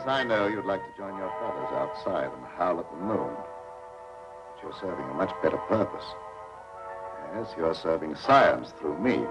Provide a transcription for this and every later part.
I know you'd like to join your fellows outside and howl at the moon. But you're serving a much better purpose. Yes, you're serving science through me.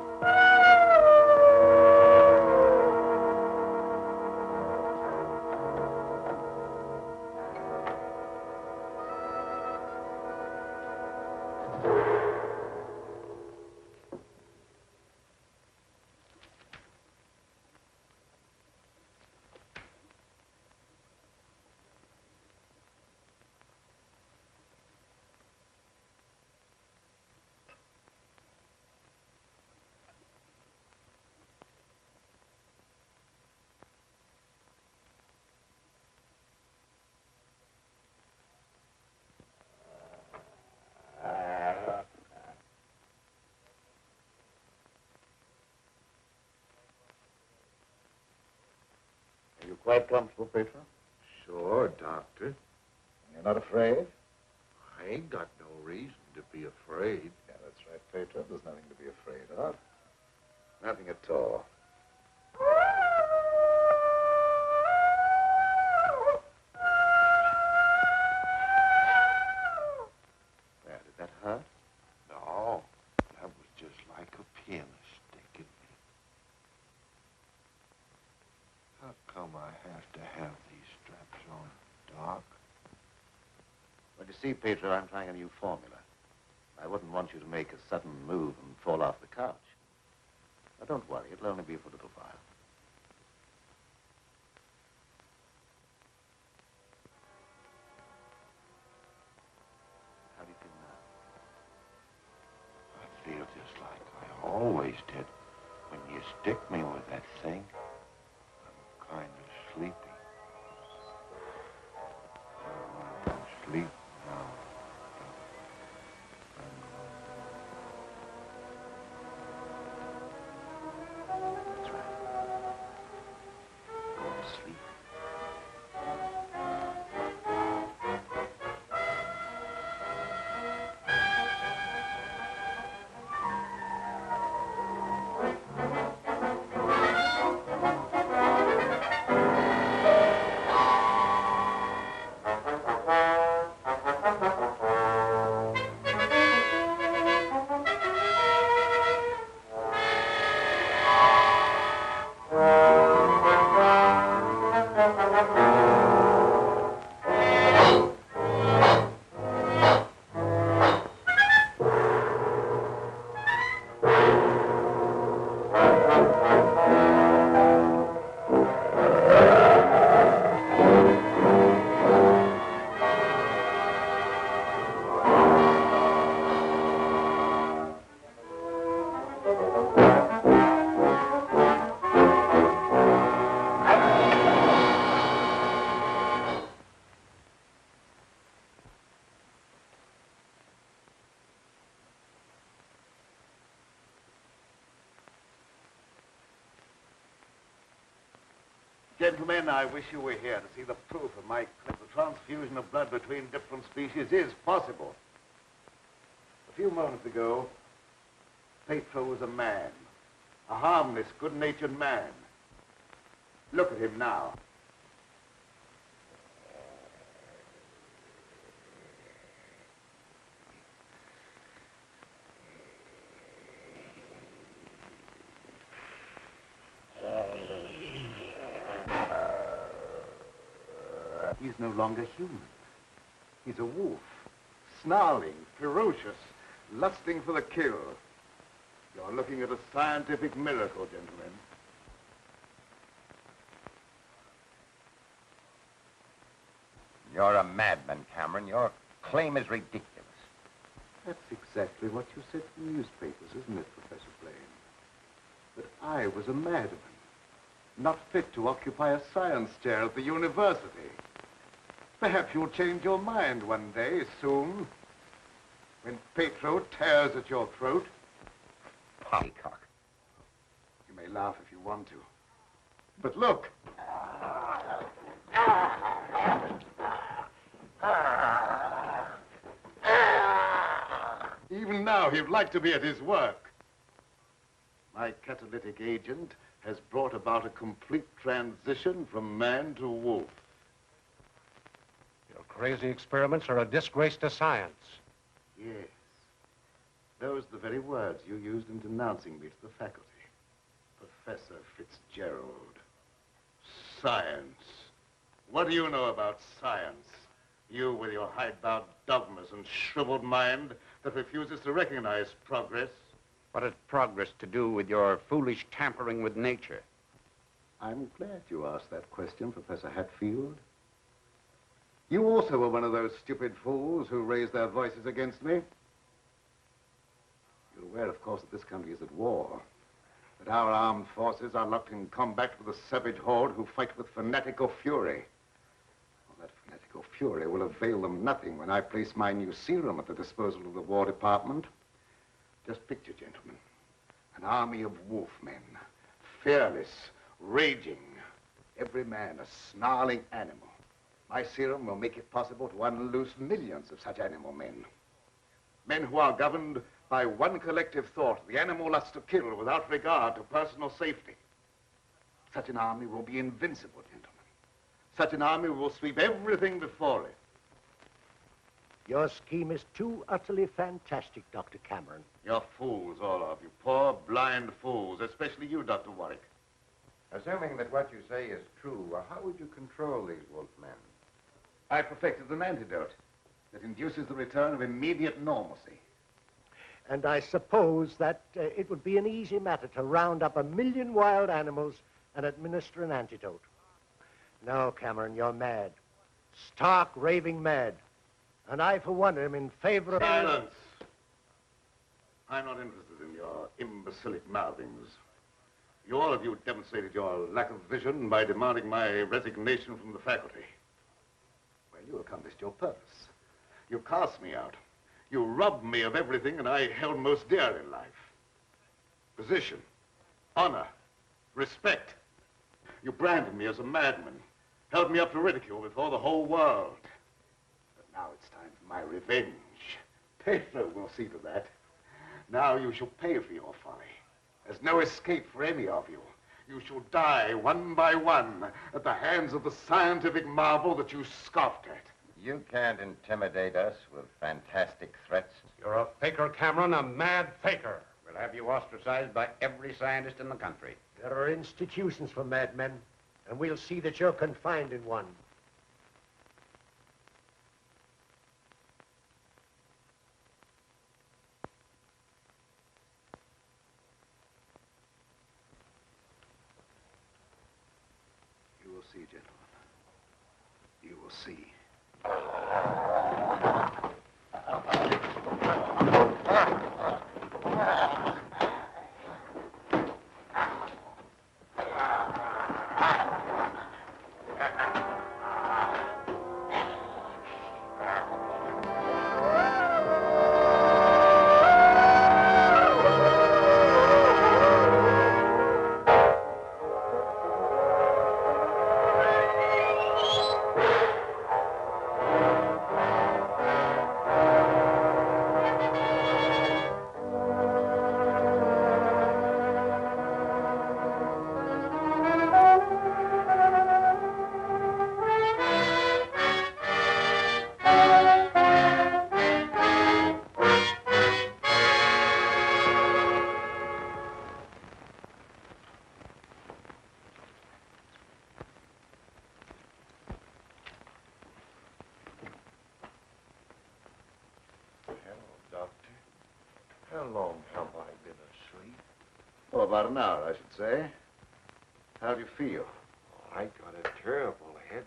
Are you quite comfortable, Petro? Sure, Doctor. You're not afraid? I ain't got no reason to be afraid. Yeah, that's right, Petro. There's nothing to be afraid of. Nothing at all. There, did that hurt? No, that was just like a pin sticking me. How come I have to have these straps on, Doc? Well, you see, Pedro, I'm trying a new formula. I wouldn't want you to make a sudden move and fall off the couch. Now, don't worry. It'll only be for a little while. How do you feel now? I feel just like I always did when you stick me with that thing. I'm kind of sleepy. I want to sleep now. That's right. Go to sleep. Gentlemen, I wish you were here to see the proof of my claim. The transfusion of blood between different species is possible. A few moments ago, Petro was a man. A harmless, good-natured man. Look at him now. He's no longer human. He's a wolf, snarling, ferocious, lusting for the kill. You're looking at a scientific miracle, gentlemen. You're a madman, Cameron. Your claim is ridiculous. That's exactly what you said in the newspapers, isn't it, Professor Blaine? That I was a madman, not fit to occupy a science chair at the university. Perhaps you'll change your mind one day, soon, when Petro tears at your throat. Poppycock. You may laugh if you want to. But look. Even now, he'd like to be at his work. My catalytic agent has brought about a complete transition from man to wolf. crazy experiments are a disgrace to science. Yes. Those are the very words you used in denouncing me to the faculty. Professor Fitzgerald. Science. What do you know about science? You with your hidebound dogmas and shriveled mind that refuses to recognize progress. What has progress to do with your foolish tampering with nature? I'm glad you asked that question, Professor Hatfield. You also were one of those stupid fools who raised their voices against me. You're aware, of course, that this country is at war. That our armed forces are locked in combat with a savage horde who fight with fanatical fury. Well, that fanatical fury will avail them nothing when I place my new serum at the disposal of the War Department. Just picture, gentlemen, an army of wolfmen, fearless, raging, every man a snarling animal. My serum will make it possible to unloose millions of such animal men. Men who are governed by one collective thought, the animal lust to kill without regard to personal safety. Such an army will be invincible, gentlemen. Such an army will sweep everything before it. Your scheme is too utterly fantastic, Dr. Cameron. You're fools, all of you. Poor, blind fools, especially you, Dr. Warwick. Assuming that what you say is true, how would you control these wolfmen? I perfected an antidote that induces the return of immediate normalcy. And I suppose that it would be an easy matter to round up 1 million wild animals and administer an antidote. No, Cameron, you're mad. Stark, raving mad. And I, for one, am in favor of... Silence! I'm not interested in your imbecilic mouthings. You, all of you, demonstrated your lack of vision by demanding my resignation from the faculty. Well, you accomplished your purpose. You cast me out. You robbed me of everything that I held most dear in life. Position, honor, respect. You branded me as a madman, held me up to ridicule before the whole world. But now it's time for my revenge. Pedro will see to that. Now you shall pay for your folly. There's no escape for any of you. You shall die one by one at the hands of the scientific marvel that you scoffed at. You can't intimidate us with fantastic threats. You're a faker, Cameron, a mad faker. We'll have you ostracized by every scientist in the country. There are institutions for madmen, and we'll see that you're confined in one. You will see, gentlemen. You will see. How long have I been asleep? Oh, about an hour, I should say. How do you feel? I got a terrible headache,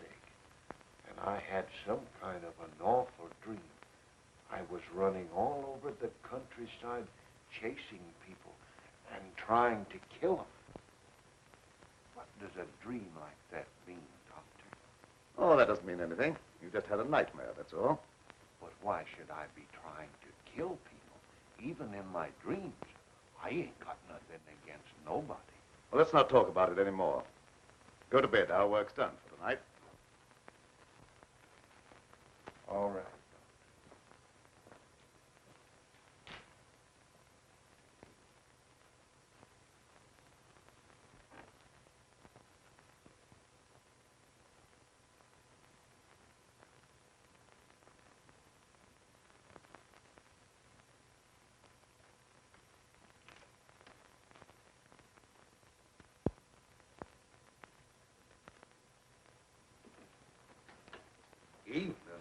and I had some kind of an awful dream. I was running all over the countryside, chasing people and trying to kill them. What does a dream like that mean, Doctor? Oh, that doesn't mean anything. You just had a nightmare, that's all. But why should I be trying to kill people? Even in my dreams, I ain't got nothing against nobody. Well, let's not talk about it anymore. Go to bed. Our work's done for the night. All right.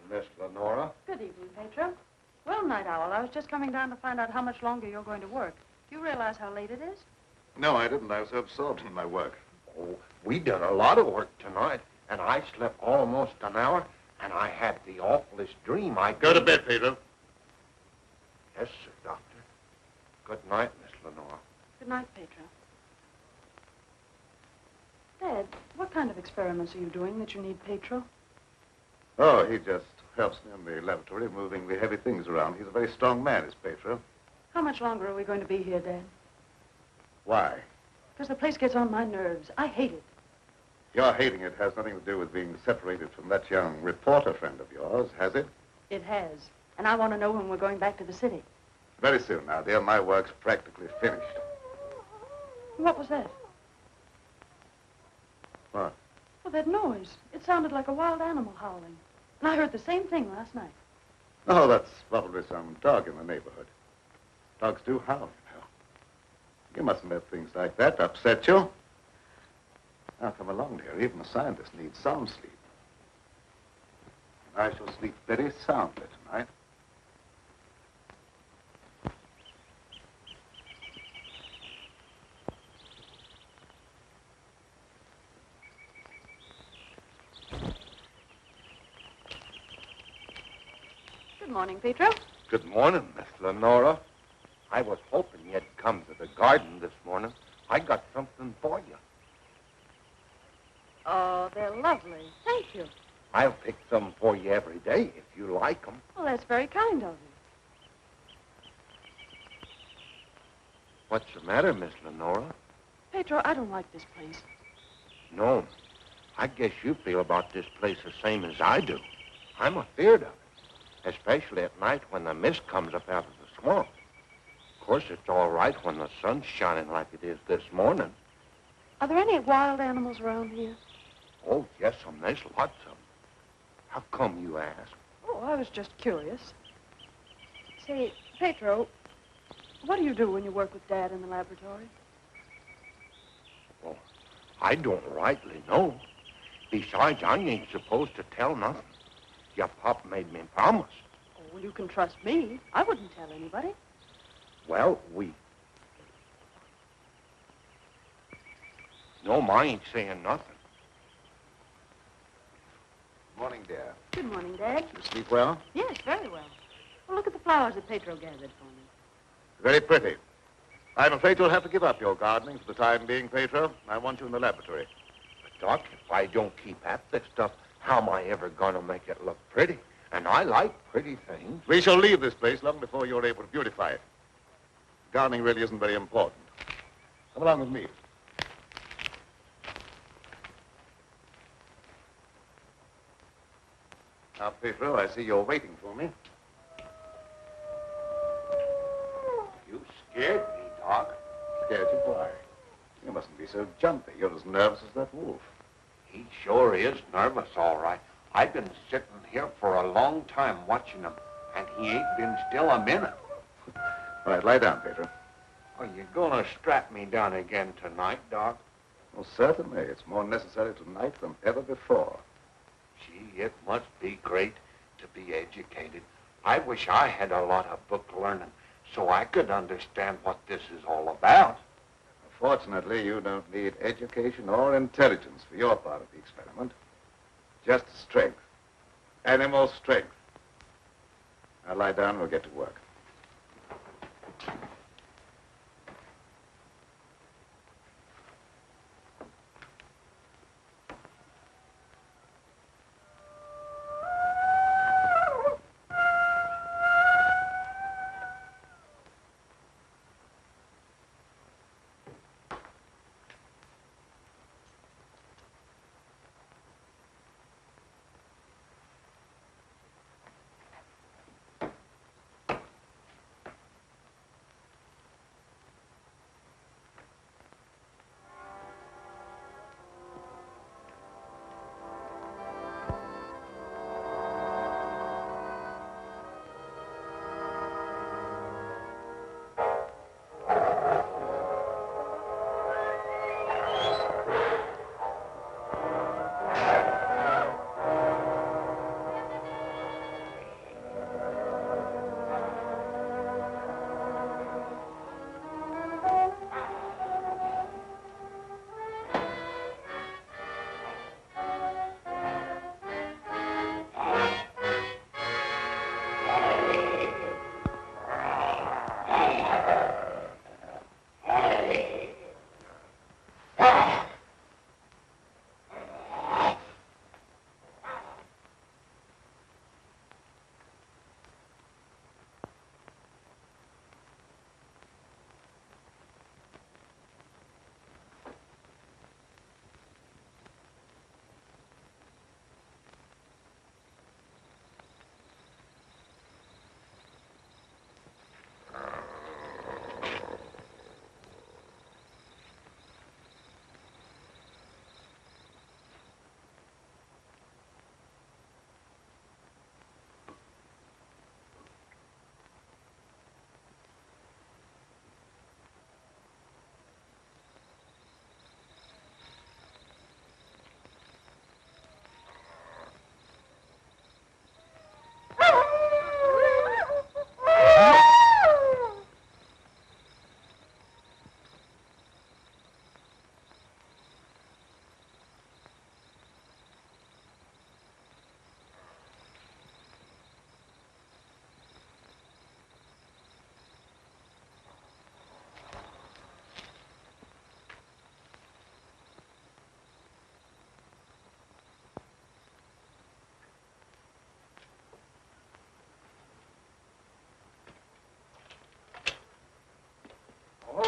Miss Lenora. Good evening, Pedro. Well, Night Owl, I was just coming down to find out how much longer you're going to work. Do you realize how late it is? No, I didn't. I was so absorbed in my work. Oh, we done a lot of work tonight, and I slept almost an hour, and I had the awfulest dream. Go to bed, Pedro. Yes, sir, Doctor. Good night, Miss Lenora. Good night, Pedro. Dad, what kind of experiments are you doing that you need Pedro? Oh, he just helps me in the laboratory, moving the heavy things around. He's a very strong man, is Pedro. How much longer are we going to be here, Dad? Why? Because the place gets on my nerves. I hate it. Your hating it has nothing to do with being separated from that young reporter friend of yours, has it? It has. And I want to know when we're going back to the city. Very soon now, dear. My work's practically finished. What was that? What? Well, that noise. It sounded like a wild animal howling. And I heard the same thing last night. Oh, that's probably some dog in the neighborhood. Dogs do howl, you know. You mustn't let things like that upset you. Now, come along, dear. Even a scientist needs sound sleep. I shall sleep very soundly tonight. Good morning, Pedro. Good morning, Miss Lenora. I was hoping you'd come to the garden this morning. I got something for you. Oh, they're lovely. Thank you. I'll pick some for you every day if you like them. Well, that's very kind of you. What's the matter, Miss Lenora? Pedro, I don't like this place. No. I guess you feel about this place the same as I do. I'm afeard of it, especially at night when the mist comes up out of the swamp. Of course, it's all right when the sun's shining like it is this morning. Are there any wild animals around here? Oh, yes, there's lots of them. How come you ask? Oh, I was just curious. Say, Pedro, what do you do when you work with Dad in the laboratory? Well, I don't rightly know. Besides, I ain't supposed to tell nothing. Your pop made me promise. Oh, well, you can trust me. I wouldn't tell anybody. Well, No, I ain't saying nothing. Morning, dear. Good morning, Dad. You sleep well? Yes, very well. Well, look at the flowers that Pedro gathered for me. Very pretty. I'm afraid you'll have to give up your gardening for the time being, Pedro. I want you in the laboratory. But, Doc, if I don't keep at this stuff, how am I ever going to make it look pretty? And I like pretty things. We shall leave this place long before you're able to beautify it. Gardening really isn't very important. Come along with me. Now, Pedro, I see you're waiting for me. You scared me, Doc. Scared you? Why? You mustn't be so jumpy. You're as nervous as that wolf. He sure is nervous, all right. I've been sitting here for a long time watching him, and he ain't been still a minute. All right, lie down, Pedro. Are you going to strap me down again tonight, Doc? Well, certainly. It's more necessary tonight than ever before. Gee, it must be great to be educated. I wish I had a lot of book learning so I could understand what this is all about. Fortunately, you don't need education or intelligence for your part of the experiment. Just strength. Animal strength. Now lie down and we'll get to work.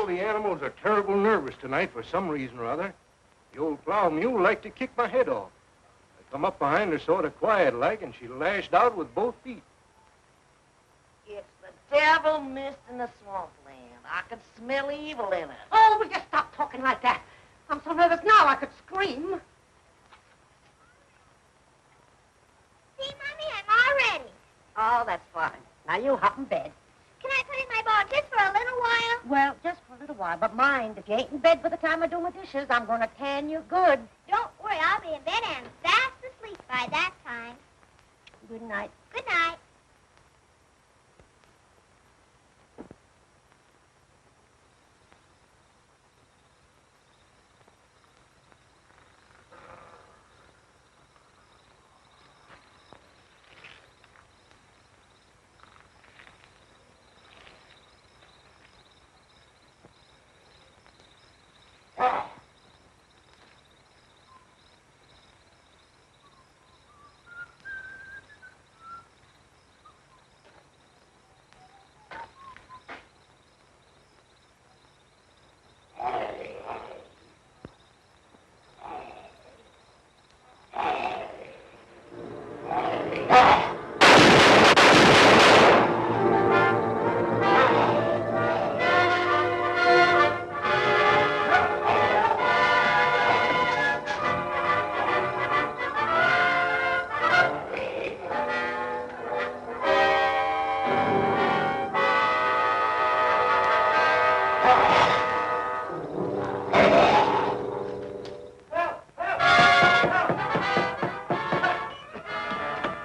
all the animals are terrible nervous tonight for some reason or other. The old plow mule liked to kick my head off. I come up behind her sort of quiet-like, and she lashed out with both feet. It's the devil mist in the swampland. I could smell evil in it. Oh, will you stop talking like that? I'm so nervous now I could scream. See, Mommy, I'm all ready. Oh, that's fine. Now you hop in bed. Can I put in my ball just for a little while? Well, just for a little while. But mind, if you ain't in bed by the time I do my dishes, I'm going to tan you good. Don't worry, I'll be in bed and fast asleep by that time. Good night. Good night.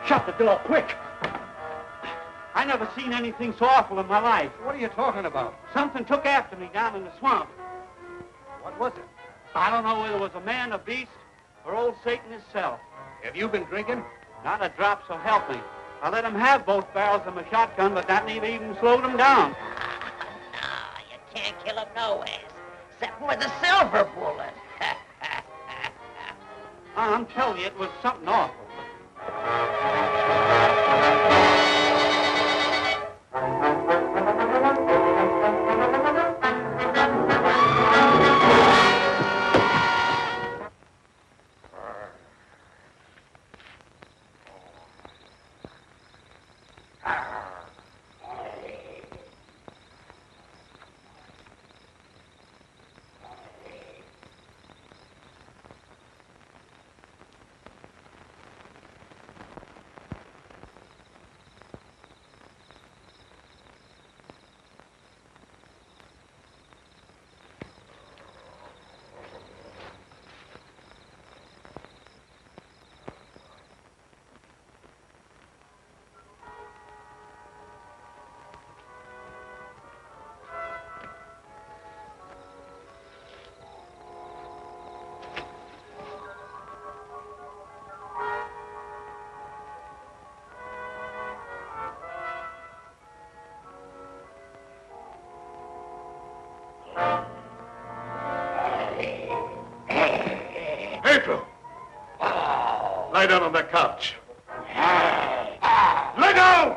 Shut the door, quick! I never seen anything so awful in my life. What are you talking about? Something took after me down in the swamp. What was it? I don't know whether it was a man, a beast, or old Satan himself. Have you been drinking? Not a drop, so help me. I let him have both barrels of my shotgun, but that never even slowed him down. No, you can't kill him no ways, except with a silver bullet. I'm telling you, it was something awful. Pedro! Lie down on that couch. Lie down!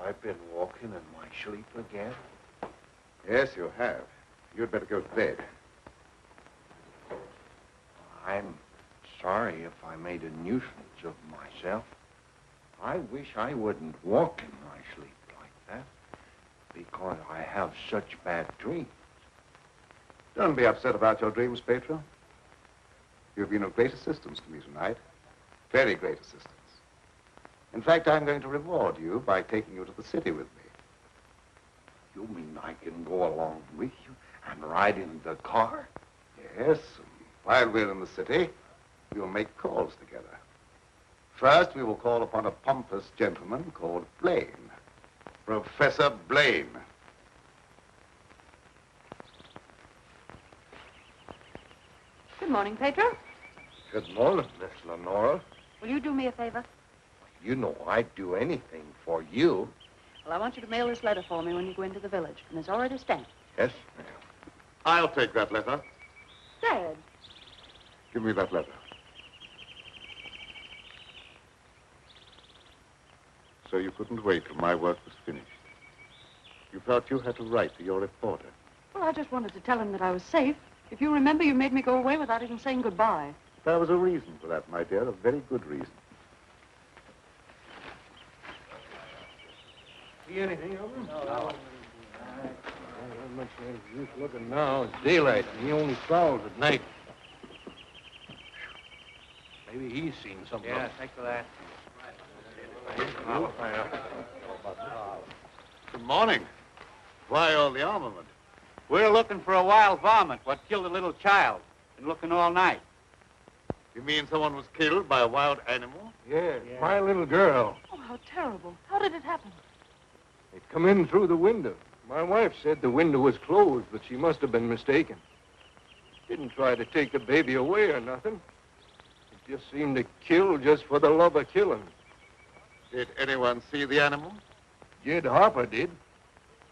I've been walking in my sleep again. Yes, you have. You'd better go to bed. I'm sorry if I made a nuisance of myself. I wish I wouldn't walk in my sleep like that, because I have such bad dreams. Don't be upset about your dreams, Pedro. You've been of great assistance to me tonight. Very great assistance. In fact, I'm going to reward you by taking you to the city with me. You mean I can go along with you and ride in the car? Yes, and while we're in the city, we'll make calls together. First, we will call upon a pompous gentleman called Blaine. Professor Blaine. Good morning, Pedro. Good morning, Miss Lenora. Will you do me a favor? You know I'd do anything for you. Well, I want you to mail this letter for me when you go into the village. And it's already stamped. Yes, ma'am. I'll take that letter. Dad. Give me that letter. So you couldn't wait till my work was finished. You felt you had to write to your reporter. Well, I just wanted to tell him that I was safe. If you remember, you made me go away without even saying goodbye. There was a reason for that, my dear, a very good reason. See anything of him? No. Not much use looking now. It's daylight, and he only prowls at night. Maybe he's seen something. Yeah, thanks for that. Good morning. Why all the armament? We're looking for a wild varmint what killed a little child. Been looking all night. You mean someone was killed by a wild animal? Yeah, my little girl. Oh, how terrible. How did it happen? It come in through the window. My wife said the window was closed, but she must have been mistaken. Didn't try to take the baby away or nothing. It just seemed to kill just for the love of killing. Did anyone see the animal? Jed Harper did.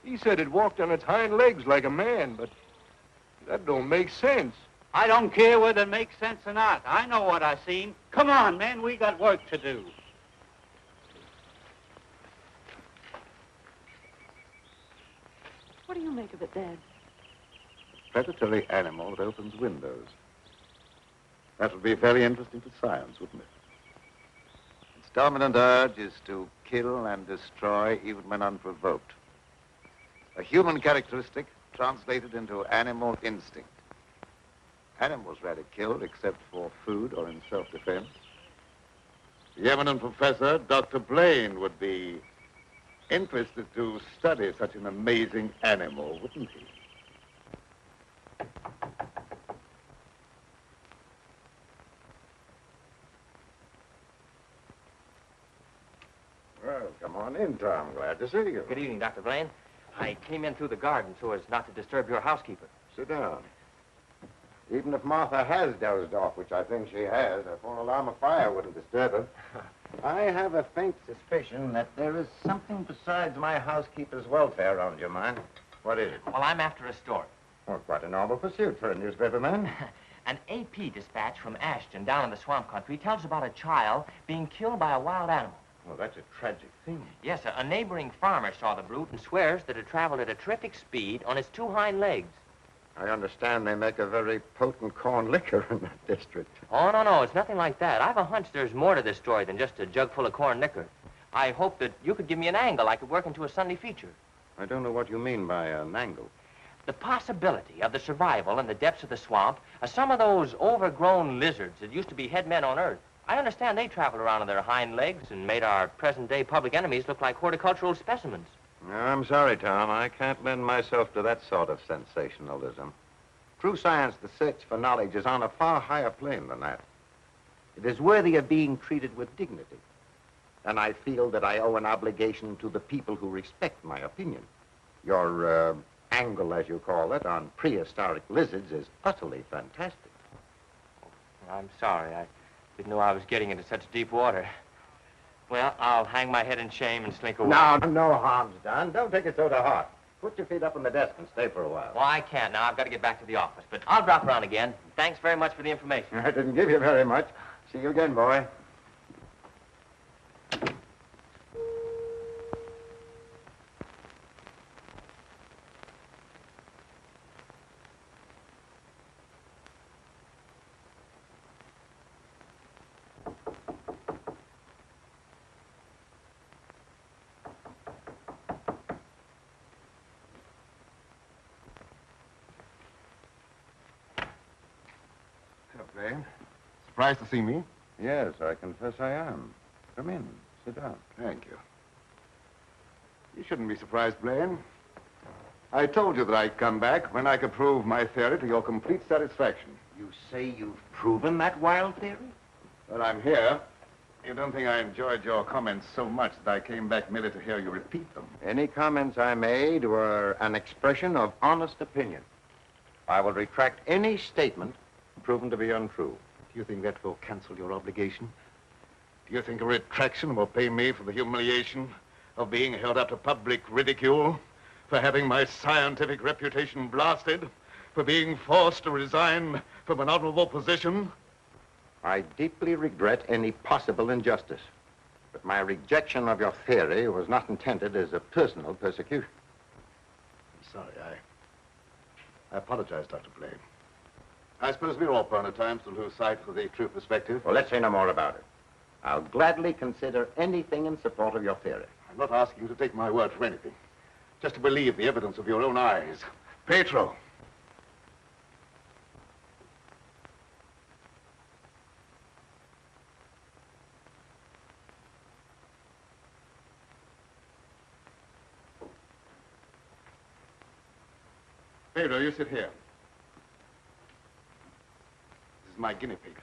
He said it walked on its hind legs like a man, but that don't make sense. I don't care whether it makes sense or not. I know what I seen. Come on, men, we got work to do. What do you make of it, Dad? A predatory animal that opens windows. That would be very interesting to science, wouldn't it? Its dominant urge is to kill and destroy even when unprovoked. A human characteristic translated into animal instinct. Animals rarely killed except for food or in self-defense. The eminent professor, Dr. Blaine, would be interested to study such an amazing animal, wouldn't he? Well, come on in, Tom. Glad to see you. Good evening, Dr. Blaine. I came in through the garden so as not to disturb your housekeeper. Sit down. Even if Martha has dozed off, which I think she has, a full alarm of fire wouldn't disturb her. I have a faint suspicion that there is something besides my housekeeper's welfare on your mind. What is it? Well, I'm after a story. Well, quite a novel pursuit for a newspaperman. An AP dispatch from Ashton down in the swamp country tells about a child being killed by a wild animal. Well, that's a tragic thing. Yes, a neighboring farmer saw the brute and swears that it traveled at a terrific speed on its two hind legs. I understand they make a very potent corn liquor in that district. Oh, no, it's nothing like that. I've a hunch there's more to this story than just a jug full of corn liquor. I hope that you could give me an angle I could work into a Sunday feature. I don't know what you mean by an angle. The possibility of the survival in the depths of the swamp of some of those overgrown lizards that used to be head men on Earth. I understand they traveled around on their hind legs and made our present-day public enemies look like horticultural specimens. I'm sorry, Tom. I can't lend myself to that sort of sensationalism. True science, the search for knowledge, is on a far higher plane than that. It is worthy of being treated with dignity. And I feel that I owe an obligation to the people who respect my opinion. Your angle, as you call it, on prehistoric lizards is utterly fantastic. I'm sorry. I didn't know I was getting into such deep water. Well, I'll hang my head in shame and slink away. No harm's done. Don't take it so to heart. Put your feet up on the desk and stay for a while. Well, I can't now. I've got to get back to the office. But I'll drop around again. Thanks very much for the information. I didn't give you very much. See you again, boy. Blaine. surprised to see me? Yes, I confess I am. Come in. Sit down. Thank you. You shouldn't be surprised, Blaine. I told you that I'd come back when I could prove my theory to your complete satisfaction. You say you've proven that wild theory? Well, I'm here. You don't think I enjoyed your comments so much that I came back merely to hear you repeat them? Any comments I made were an expression of honest opinion. I will retract any statement proven to be untrue. Do you think that will cancel your obligation? Do you think a retraction will pay me for the humiliation of being held up to public ridicule, for having my scientific reputation blasted, for being forced to resign from an honorable position? I deeply regret any possible injustice, but my rejection of your theory was not intended as a personal persecution. I'm sorry. I apologize, Dr. Blaine. I suppose we're all prone at times to lose sight of the true perspective. Well, let's say no more about it. I'll gladly consider anything in support of your theory. I'm not asking you to take my word for anything. Just to believe the evidence of your own eyes. Petro. Pedro, you sit here. This is my guinea pig.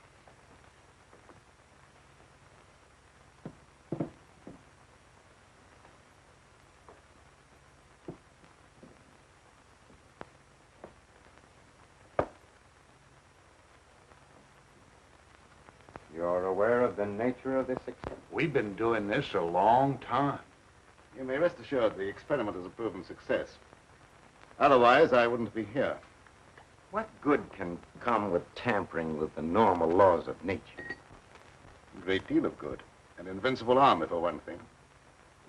You're aware of the nature of this experiment? We've been doing this a long time. You may rest assured the experiment is a proven success. Otherwise, I wouldn't be here. What good can come with tampering with the normal laws of nature? A great deal of good. An invincible army, for one thing.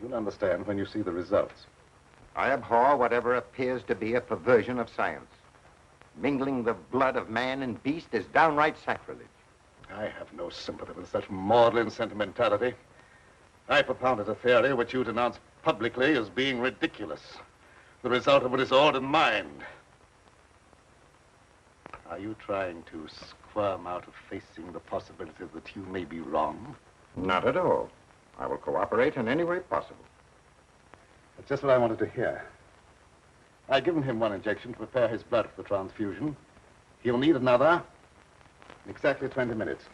You'll understand when you see the results. I abhor whatever appears to be a perversion of science. Mingling the blood of man and beast is downright sacrilege. I have no sympathy with such maudlin sentimentality. I propounded a theory which you denounced publicly as being ridiculous. The result of a disordered mind. Are you trying to squirm out of facing the possibility that you may be wrong? Not at all. I will cooperate in any way possible. That's just what I wanted to hear. I've given him one injection to prepare his blood for the transfusion. He'll need another in exactly 20 minutes.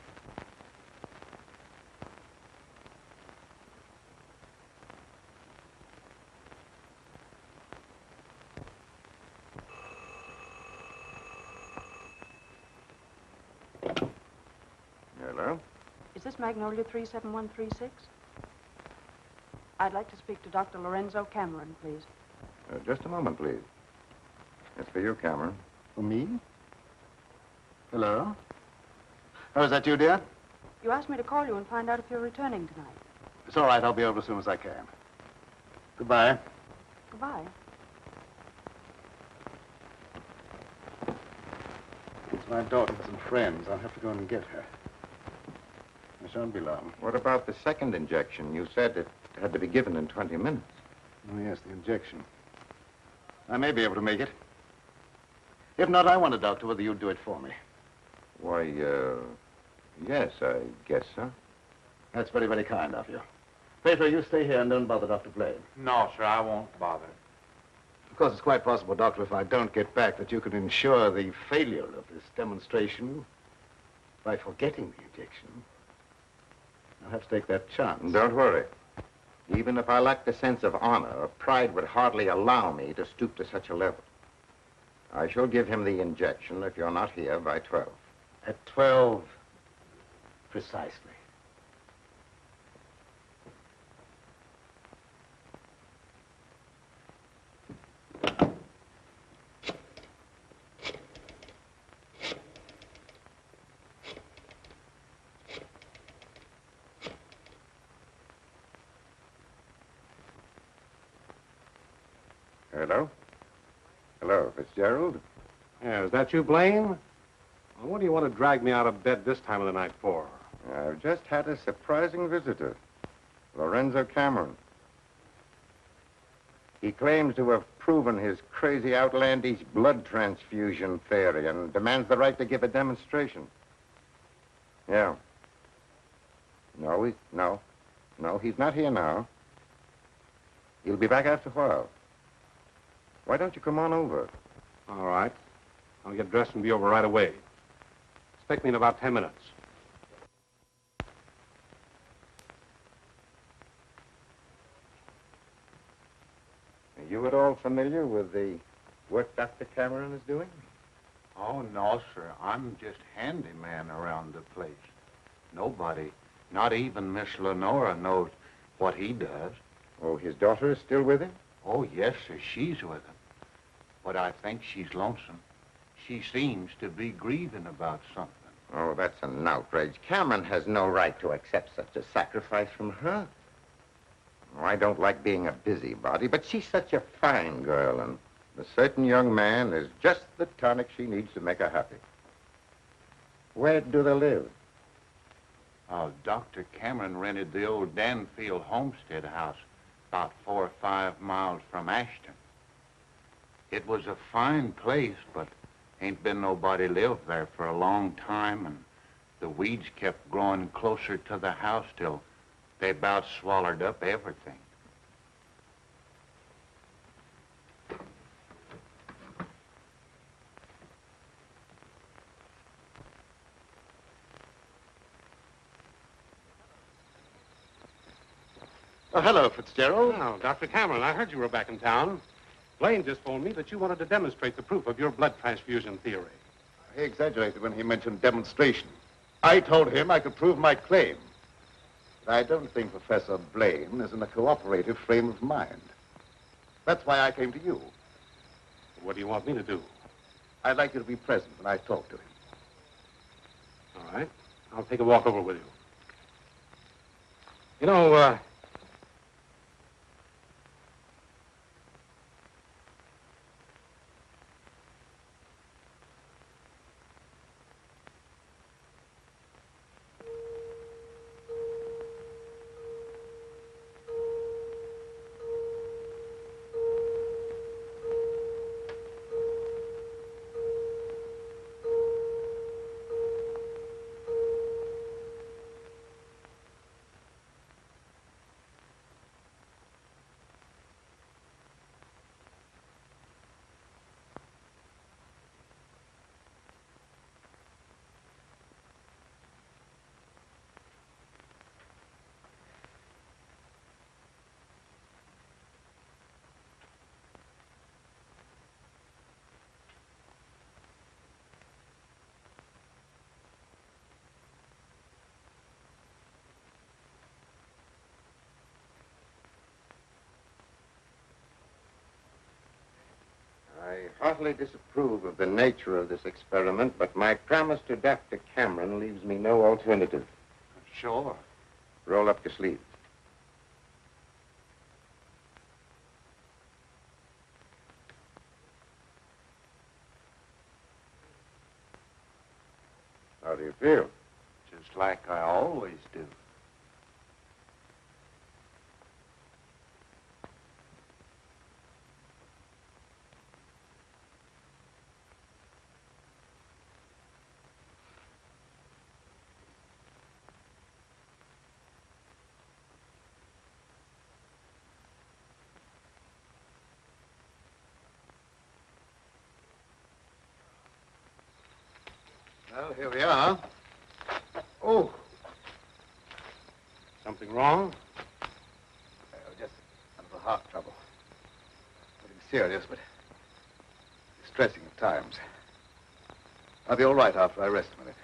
Hello? Is this Magnolia 37136? I'd like to speak to Dr. Lorenzo Cameron, please. Just a moment, please. It's for you, Cameron. For me? Hello? Oh, is that you, dear? You asked me to call you and find out if you're returning tonight. It's all right. I'll be over as soon as I can. Goodbye. Goodbye. It's my daughter with some friends. I'll have to go and get her. I shan't be long. What about the second injection? You said it had to be given in 20 minutes. Oh, yes, the injection. I may be able to make it. If not, I wonder, Doctor, whether you'd do it for me. Why, yes, I guess so. That's very, very kind of you. Pedro, you stay here and don't bother Dr. Blaine. No, sir, I won't bother. Of course, it's quite possible, Doctor, if I don't get back, that you could ensure the failure of this demonstration by forgetting the injection. I'll have to take that chance. Don't worry. Even if I lacked a sense of honor, pride would hardly allow me to stoop to such a level. I shall give him the injection if you're not here by 12. At 12, precisely. Hello? Hello, Fitzgerald? Yeah, is that you, Blaine? Well, what do you want to drag me out of bed this time of the night for? I've just had a surprising visitor, Lorenzo Cameron. He claims to have proven his crazy, outlandish blood transfusion theory and demands the right to give a demonstration. Yeah. No, he's not here now. He'll be back after a while. Why don't you come on over? All right. I'll get dressed and be over right away. Expect me in about 10 minutes. Are you at all familiar with the work Dr. Cameron is doing? Oh, no, sir. I'm just handyman around the place. Nobody, not even Miss Lenora, knows what he does. Oh, his daughter is still with him? Oh, yes, sir. She's with him. But I think she's lonesome. She seems to be grieving about something. Oh, that's an outrage. Cameron has no right to accept such a sacrifice from her. Oh, I don't like being a busybody, but she's such a fine girl, and a certain young man is just the tonic she needs to make her happy. Where do they live? Dr. Cameron rented the old Danfield homestead house about 4 or 5 miles from Ashton. It was a fine place, but ain't been nobody lived there for a long time, and the weeds kept growing closer to the house till they about swallowed up everything. Oh, hello, Fitzgerald. Oh, Dr. Cameron, I heard you were back in town. Blaine just told me that you wanted to demonstrate the proof of your blood transfusion theory. He exaggerated when he mentioned demonstration. I told him I could prove my claim. But I don't think Professor Blaine is in a cooperative frame of mind. That's why I came to you. What do you want me to do? I'd like you to be present when I talk to him. All right. I'll take a walk over with you. You know, I heartily disapprove of the nature of this experiment, but my promise to Dr. Cameron leaves me no alternative. Sure. Roll up your sleeves. How do you feel? Just like I always do. Well, here we are. Oh. something wrong? Just a little heart trouble. Nothing serious, but distressing at times. I'll be all right after I rest a minute.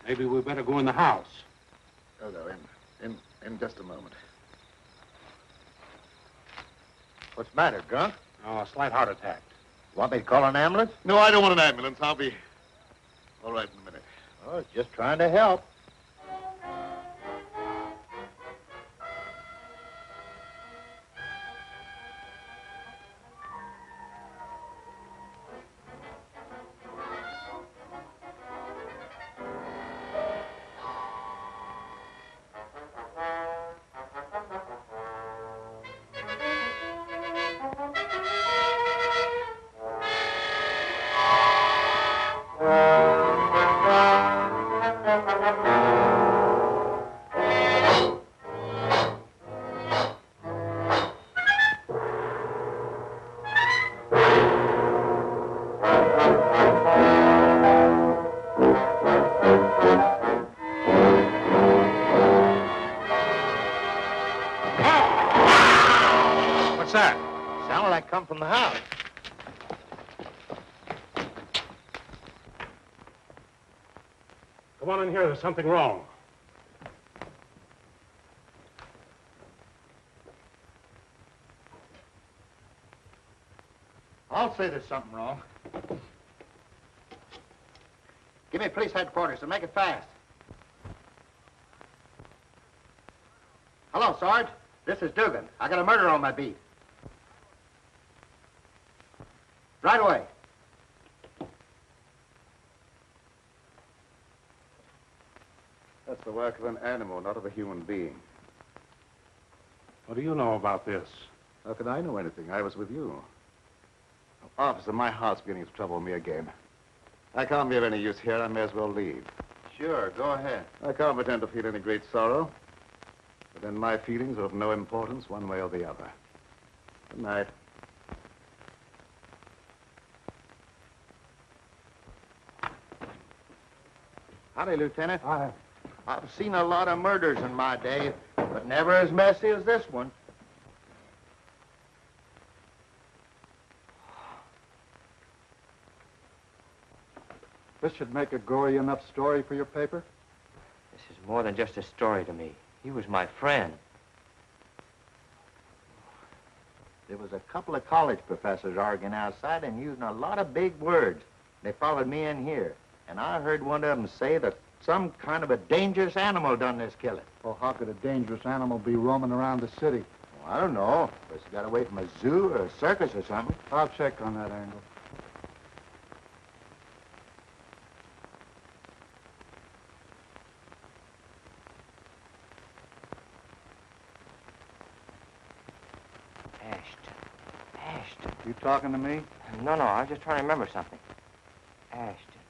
Maybe we better go in the house. Oh, no, in just a moment. What's the matter, Grunt? Oh, a slight heart attack. Want me to call an ambulance? No, I don't want an ambulance. I'll be all right in a minute. Oh, just trying to help. What's that? Sounded like come from the house. Come on in here. There's something wrong. I'll say there's something wrong. Give me police headquarters and make it fast. Hello, Sarge. This is Dugan. I got a murder on my beat. Right away. That's the work of an animal, not of a human being. What do you know about this? How could I know anything? I was with you. Officer, my heart's beginning to trouble me again. I can't be of any use here. I may as well leave. Sure, go ahead. I can't pretend to feel any great sorrow. But then my feelings are of no importance one way or the other. Good night. Howdy, Lieutenant. I've seen a lot of murders in my day, but never as messy as this one. This should make a gory enough story for your paper? This is more than just a story to me. He was my friend. There was a couple of college professors arguing outside and using a lot of big words. They followed me in here, and I heard one of them say that some kind of a dangerous animal done this killing. Well, how could a dangerous animal be roaming around the city? Well, I don't know. Guess he got away from a zoo or a circus or something. I'll check on that angle. Ashton. You talking to me? No, I was just trying to remember something. Ashton.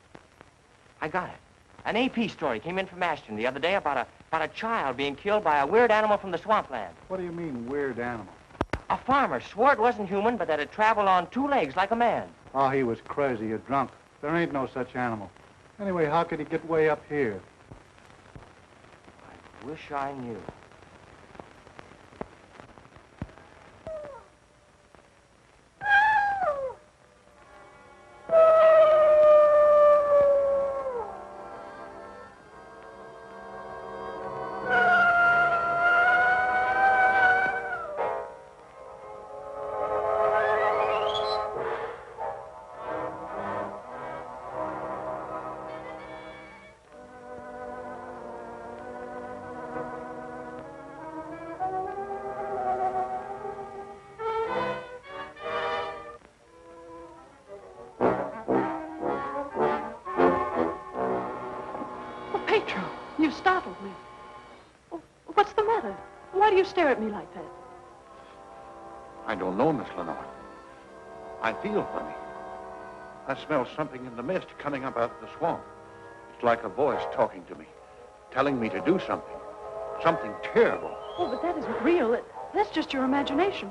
I got it. An AP story came in from Ashton the other day about a child being killed by a weird animal from the swampland. What do you mean, weird animal? A farmer swore it wasn't human, but that it traveled on two legs like a man. Oh, he was crazy or drunk. There ain't no such animal. Anyway, how could he get way up here? I wish I knew. You startled me. Oh, what's the matter? Why do you stare at me like that? I don't know, Miss Lenore. I feel funny. I smell something in the mist coming up out of the swamp. It's like a voice talking to me, telling me to do something. Something terrible. Oh, but that isn't real. That's just your imagination.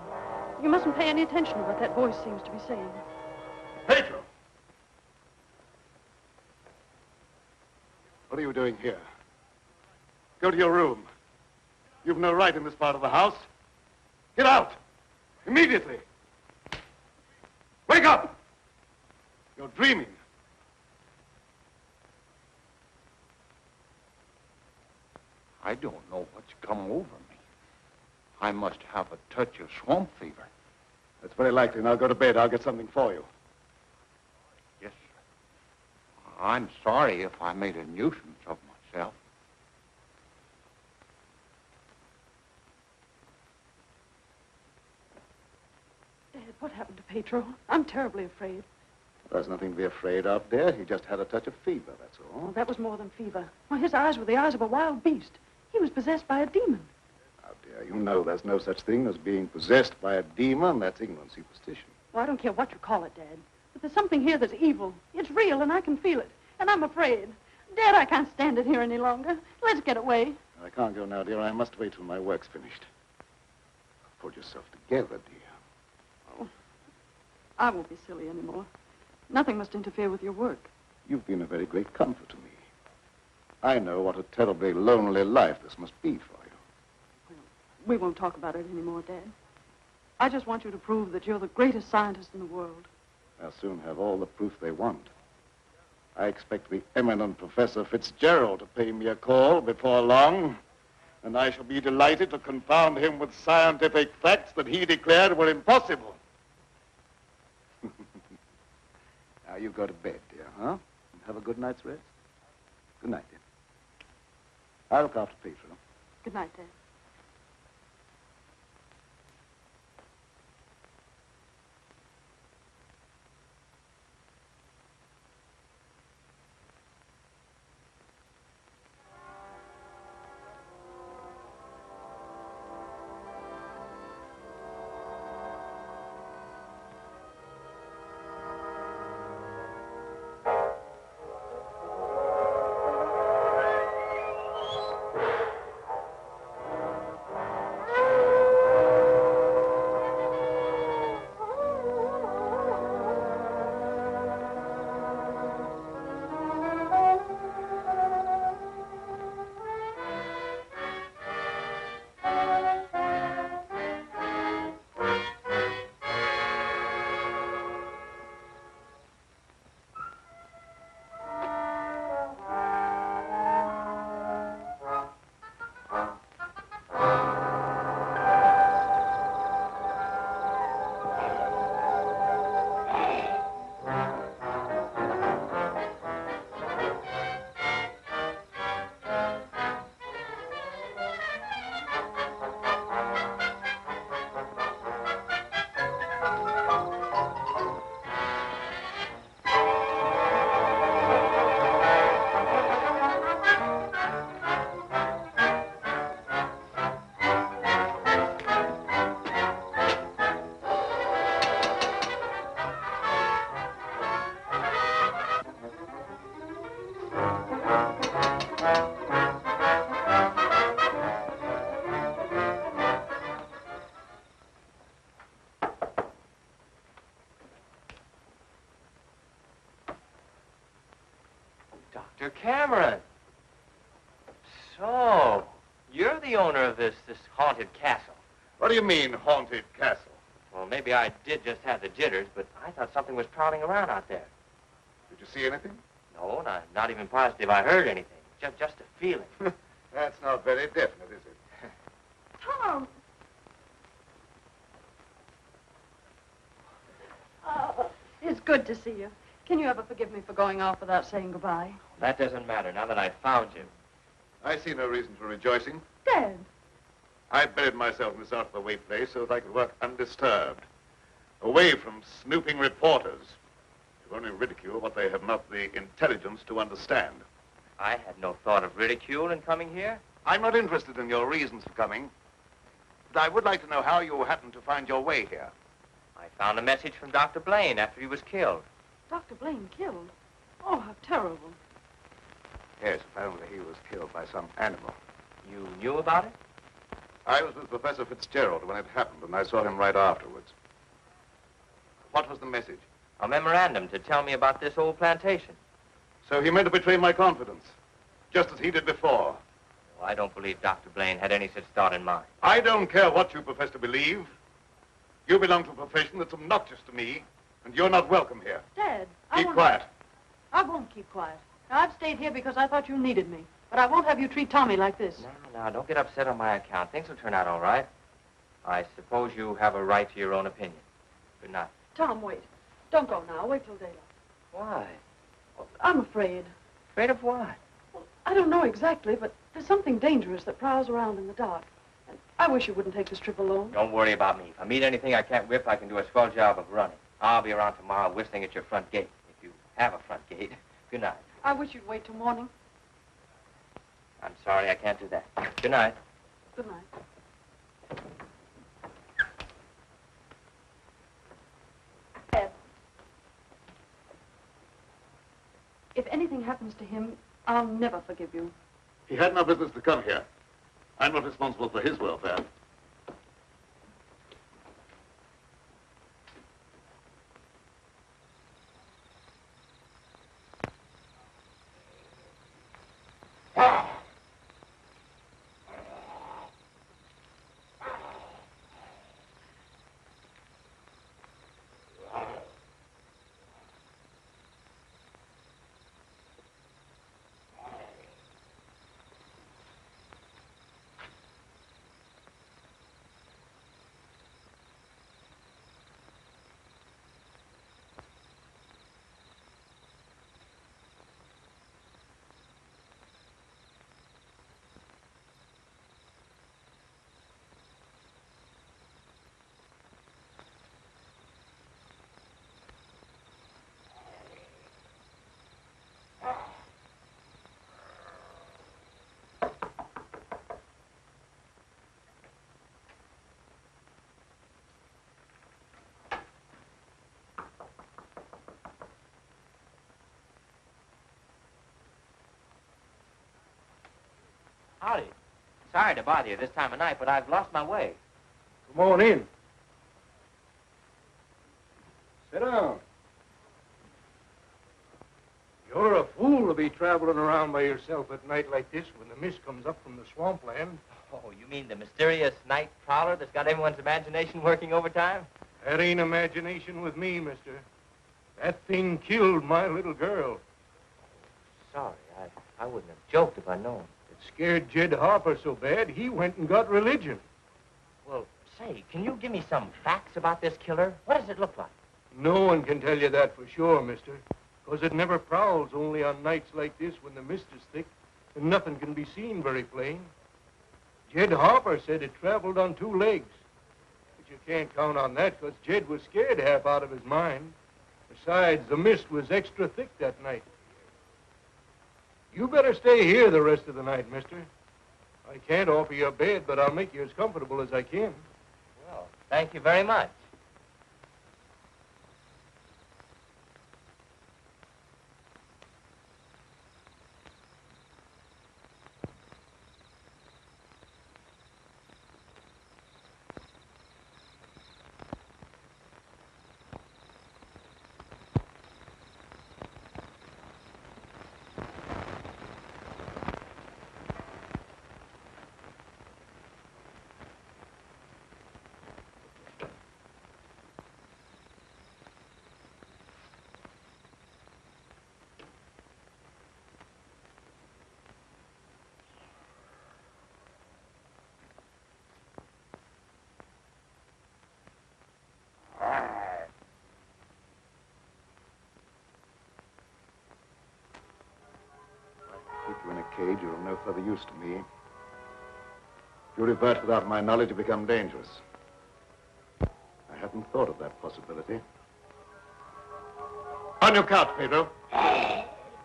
You mustn't pay any attention to what that voice seems to be saying. Pedro! What are you doing here? Go to your room. You've no right in this part of the house. Get out! Immediately! Wake up! You're dreaming. I don't know what's come over me. I must have a touch of swamp fever. That's very likely. Now go to bed. I'll get something for you. Yes, sir. I'm sorry if I made a nuisance of myself. Dad, what happened to Pedro? I'm terribly afraid. There's nothing to be afraid of, dear. He just had a touch of fever, that's all. Oh, that was more than fever. Why, his eyes were the eyes of a wild beast. He was possessed by a demon. Now, dear, you know there's no such thing as being possessed by a demon. That's ignorant superstition. Well, I don't care what you call it, Dad. But there's something here that's evil. It's real, and I can feel it. And I'm afraid. Dad, I can't stand it here any longer. Let's get away. I can't go now, dear. I must wait till my work's finished. Pull yourself together, dear. Oh, I won't be silly anymore. Nothing must interfere with your work. You've been a very great comfort to me. I know what a terribly lonely life this must be for you. We won't talk about it anymore, Dad. I just want you to prove that you're the greatest scientist in the world. They'll soon have all the proof they want. I expect the eminent Professor Fitzgerald to pay me a call before long, and I shall be delighted to confound him with scientific facts that he declared were impossible. Now you go to bed, dear, huh? And have a good night's rest. Good night, dear. I'll look after Pedro. Good night, Dad. Dr. Cameron. So, you're the owner of this haunted castle. What do you mean, haunted castle? Well, maybe I did just have the jitters, but I thought something was prowling around out there. Did you see anything? No, not even positive I heard anything. Just a feeling. That's not very definite, is it? Tom! It's good to see you. Can you ever forgive me for going off without saying goodbye? That doesn't matter now that I've found you. I see no reason for rejoicing. Dad! I buried myself in this out-of-the-way place so that I could work undisturbed, away from snooping reporters who only ridicule what they have not the intelligence to understand. I had no thought of ridicule in coming here. I'm not interested in your reasons for coming, but I would like to know how you happened to find your way here. I found a message from Dr. Blaine after he was killed. Dr. Blaine killed? Oh, how terrible. Yes, apparently he was killed by some animal. You knew about it? I was with Professor Fitzgerald when it happened, and I saw him right afterwards. What was the message? A memorandum to tell me about this old plantation. So he meant to betray my confidence, just as he did before. Well, I don't believe Dr. Blaine had any such thought in mind. I don't care what you profess to believe. You belong to a profession that's obnoxious to me, and you're not welcome here. Dad, Keep quiet. I won't keep quiet. Now, I've stayed here because I thought you needed me. But I won't have you treat Tommy like this. No, don't get upset on my account. Things will turn out all right. I suppose you have a right to your own opinion. Good night. Tom, wait. Don't go now. Wait till daylight. Why? I'm afraid. Afraid of what? Well, I don't know exactly, but there's something dangerous that prowls around in the dark. And I wish you wouldn't take this trip alone. Don't worry about me. If I meet anything I can't whip, I can do a swell job of running. I'll be around tomorrow whistling at your front gate, if you have a front gate. Good night. I wish you'd wait till morning. I'm sorry, I can't do that. Good night. Good night. Ed, if anything happens to him, I'll never forgive you. He had no business to come here. I'm not responsible for his welfare. Howdy. Sorry to bother you this time of night, but I've lost my way. Come on in. Sit down. You're a fool to be traveling around by yourself at night like this when the mist comes up from the swampland. Oh, you mean the mysterious night prowler that's got everyone's imagination working overtime? That ain't imagination with me, mister. That thing killed my little girl. Sorry, I wouldn't have joked if I'd known. It scared Jed Harper so bad, he went and got religion. Well, say, can you give me some facts about this killer? What does it look like? No one can tell you that for sure, mister. Because it never prowls only on nights like this when the mist is thick and nothing can be seen very plain. Jed Harper said it traveled on 2 legs. But you can't count on that because Jed was scared half out of his mind. Besides, the mist was extra thick that night. You better stay here the rest of the night, mister. I can't offer you a bed, but I'll make you as comfortable as I can. Well, thank you very much. Keep you in a cage, you're of no further use to me. If you revert without my knowledge, you become dangerous. I hadn't thought of that possibility. On your couch, Pedro.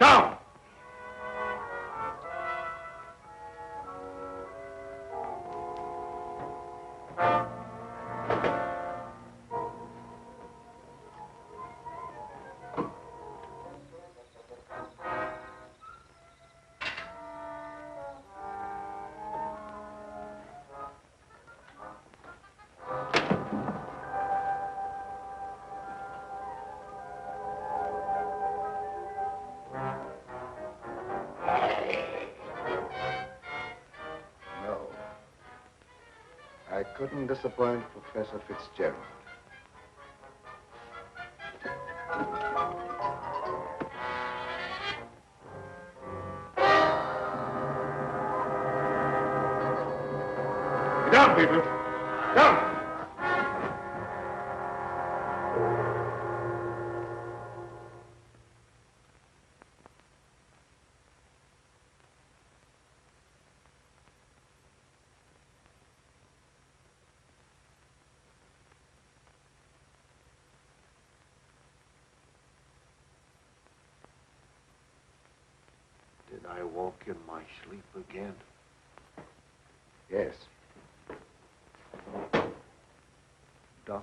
Down! I couldn't disappoint Professor Fitzgerald. Get down, people. Down! Did I walk in my sleep again? Yes. Doctor,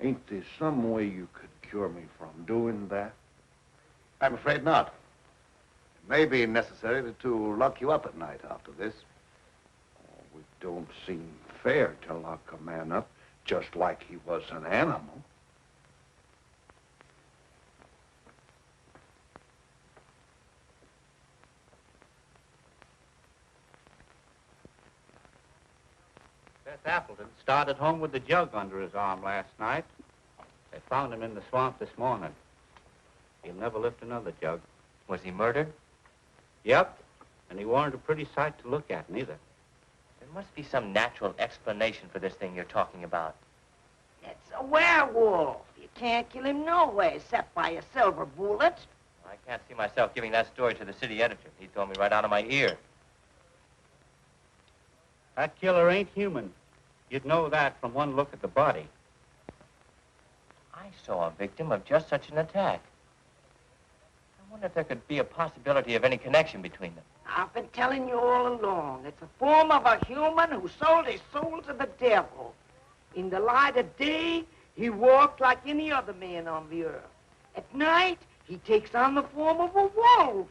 ain't there some way you could cure me from doing that? I'm afraid not. It may be necessary to lock you up at night after this. Oh, it don't seem fair to lock a man up just like he was an animal. Seth Appleton started home with the jug under his arm last night. They found him in the swamp this morning. He'll never lift another jug. Was he murdered? Yep. And he weren't a pretty sight to look at, neither. There must be some natural explanation for this thing you're talking about. It's a werewolf. You can't kill him no way except by a silver bullet. I can't see myself giving that story to the city editor. He told me right out of my ear. That killer ain't human. You'd know that from one look at the body. I saw a victim of just such an attack. I wonder if there could be a possibility of any connection between them. I've been telling you all along. It's the form of a human who sold his soul to the devil. In the light of day, he walked like any other man on the earth. At night, he takes on the form of a wolf.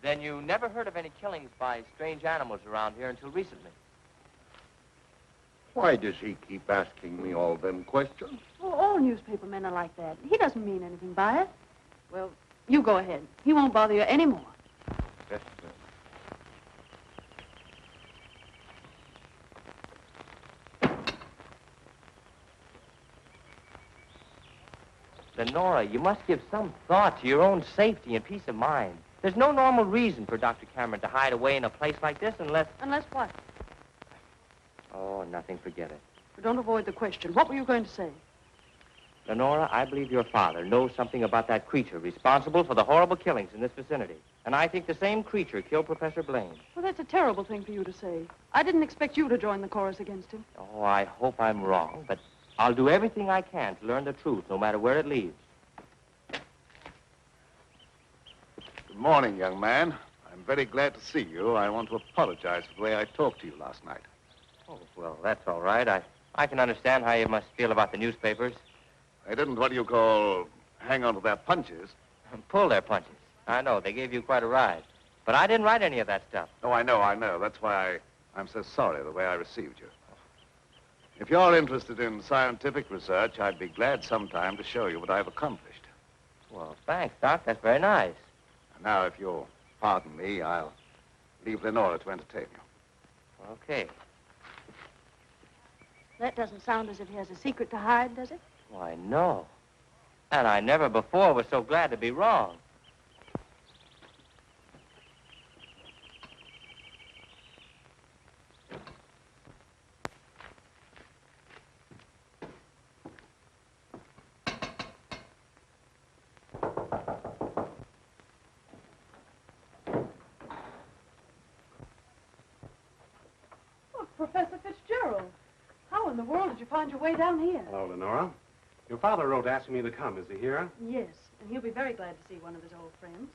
Then you never heard of any killings by strange animals around here until recently? Why does he keep asking me all them questions? Well, all newspaper men are like that. He doesn't mean anything by it. Well, you go ahead. He won't bother you anymore. Yes, Lenora, you must give some thought to your own safety and peace of mind. There's no normal reason for Dr. Cameron to hide away in a place like this unless... Unless what? Oh, nothing, forget it. Don't avoid the question. What were you going to say? Lenora, I believe your father knows something about that creature responsible for the horrible killings in this vicinity. And I think the same creature killed Professor Blaine. Well, that's a terrible thing for you to say. I didn't expect you to join the chorus against him. Oh, I hope I'm wrong, but I'll do everything I can to learn the truth, no matter where it leads. Good morning, young man. I'm very glad to see you. I want to apologize for the way I talked to you last night. Oh, well, that's all right. I can understand how you must feel about the newspapers. They didn't, what do you call, hang on to their punches. Pull their punches. I know, they gave you quite a ride. But I didn't write any of that stuff. Oh, I know. That's why I'm so sorry the way I received you. If you're interested in scientific research, I'd be glad sometime to show you what I've accomplished. Well, thanks, Doc. That's very nice. And now, if you'll pardon me, I'll leave Lenora to entertain you. Okay. That doesn't sound as if he has a secret to hide, does it? Why, no. And I never before was so glad to be wrong. Oh, Professor Fitzgerald. How in the world did you find your way down here? Hello, Lenora. Your father wrote asking me to come. Is he here? Yes, and he'll be very glad to see one of his old friends.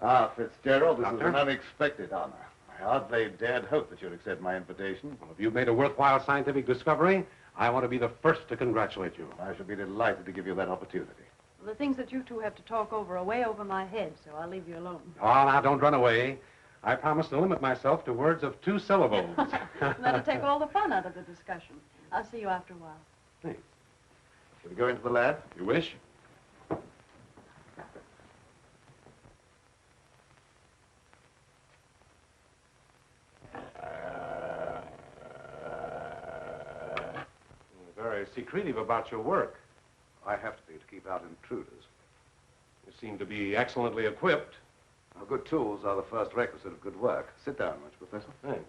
Ah, Fitzgerald, this is Doctor? an unexpected honor. I hardly dared hope that you'd accept my invitation. Well, if you've made a worthwhile scientific discovery, I want to be the first to congratulate you. I shall be delighted to give you that opportunity. Well, the things that you two have to talk over are way over my head, so I'll leave you alone. Oh, now, don't run away. I promise to limit myself to words of 2 syllables. That'll take all the fun out of the discussion. I'll see you after a while. Thanks. Shall we go into the lab? You wish? You're very secretive about your work. I have to be to keep out intruders. You seem to be excellently equipped. Now, good tools are the first requisite of good work. Sit down, won't you, Professor? Thanks.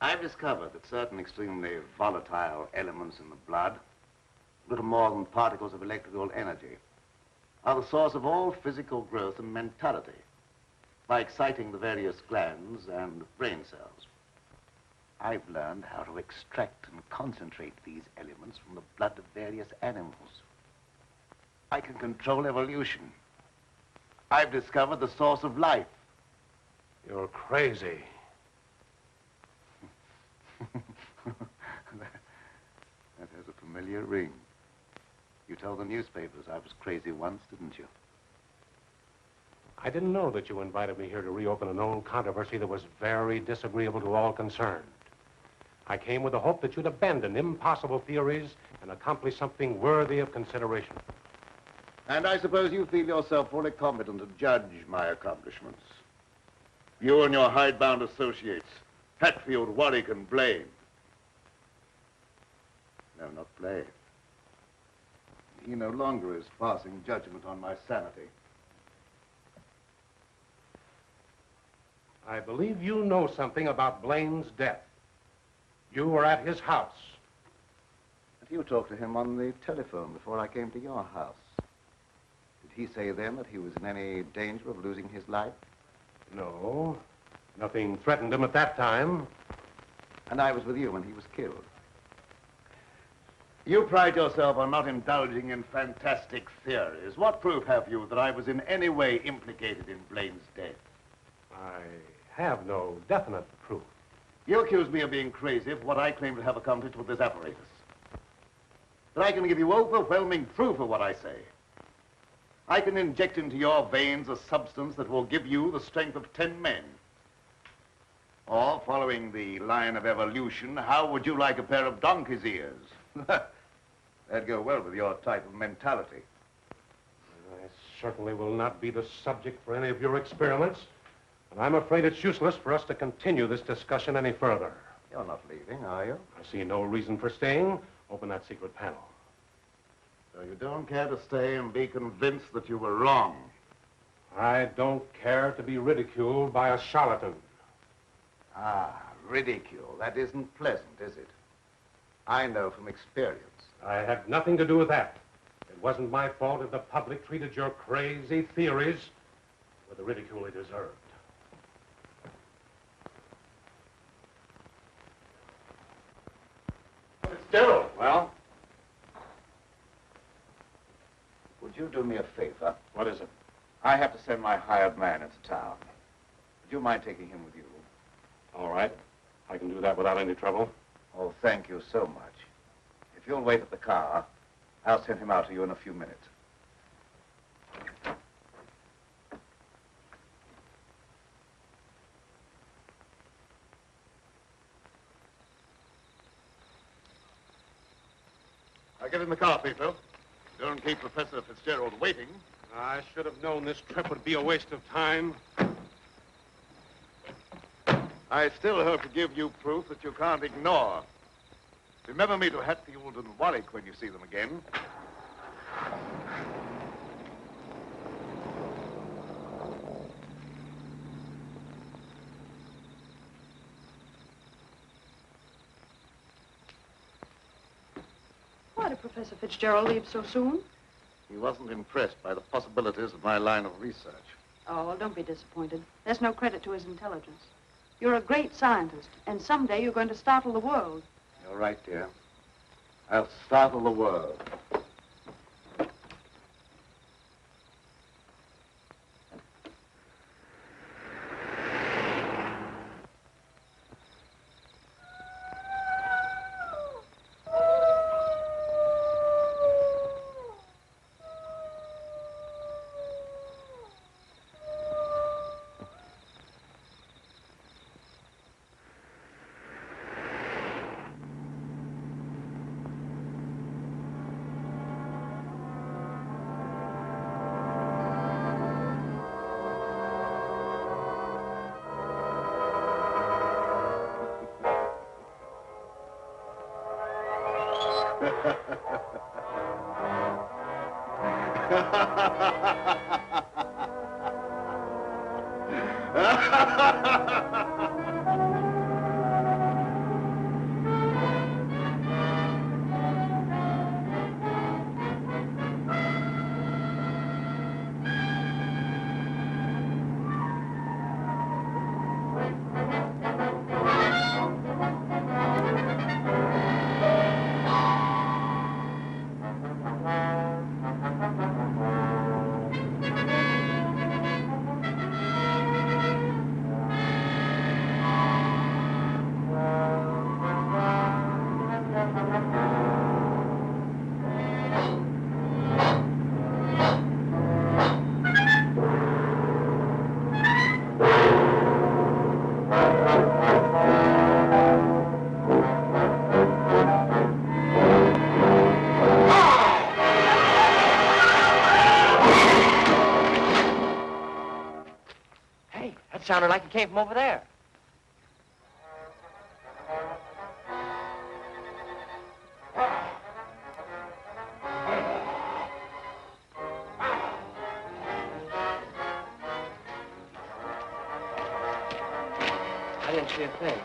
I've discovered that certain extremely volatile elements in the blood, little more than particles of electrical energy, are the source of all physical growth and mentality by exciting the various glands and brain cells. I've learned how to extract and concentrate these elements from the blood of various animals. I can control evolution. I've discovered the source of life. You're crazy. That has a familiar ring. You told the newspapers I was crazy once, didn't you? I didn't know that you invited me here to reopen an old controversy that was very disagreeable to all concerned. I came with the hope that you'd abandon impossible theories and accomplish something worthy of consideration. And I suppose you feel yourself fully competent to judge my accomplishments. You and your hidebound associates, Hatfield, Warwick, and Blaine. No, not Blaine. He no longer is passing judgment on my sanity. I believe you know something about Blaine's death. You were at his house. But you talked to him on the telephone before I came to your house. Did he say then that he was in any danger of losing his life? No. Nothing threatened him at that time. And I was with you when he was killed. You pride yourself on not indulging in fantastic theories. What proof have you that I was in any way implicated in Blaine's death? I have no definite proof. You accuse me of being crazy for what I claim to have accomplished with this apparatus. But I can give you overwhelming proof of what I say. I can inject into your veins a substance that will give you the strength of 10 men. Or, following the line of evolution, how would you like a pair of donkey's ears? That'd go well with your type of mentality. I certainly will not be the subject for any of your experiments, and I'm afraid it's useless for us to continue this discussion any further. You're not leaving, are you? I see no reason for staying. Open that secret panel. So you don't care to stay and be convinced that you were wrong? I don't care to be ridiculed by a charlatan. Ah, ridicule. That isn't pleasant, is it? I know from experience. I had nothing to do with that. It wasn't my fault if the public treated your crazy theories with the ridicule they deserved. Fitzgerald. Well? Would you do me a favor? What is it? I have to send my hired man into town. Would you mind taking him with you? All right. I can do that without any trouble. Oh, thank you so much. If you'll wait at the car, I'll send him out to you in a few minutes. I'll get in the car, Peter. Don't keep Professor Fitzgerald waiting. I should have known this trip would be a waste of time. I still hope to give you proof that you can't ignore. Remember me to Hatfield and Warwick when you see them again. Why did Professor Fitzgerald leave so soon? He wasn't impressed by the possibilities of my line of research. Oh, well, don't be disappointed. There's no credit to his intelligence. You're a great scientist, and someday you're going to startle the world. You're right, dear. I'll startle the world. Sounded like it came from over there. I didn't see a thing.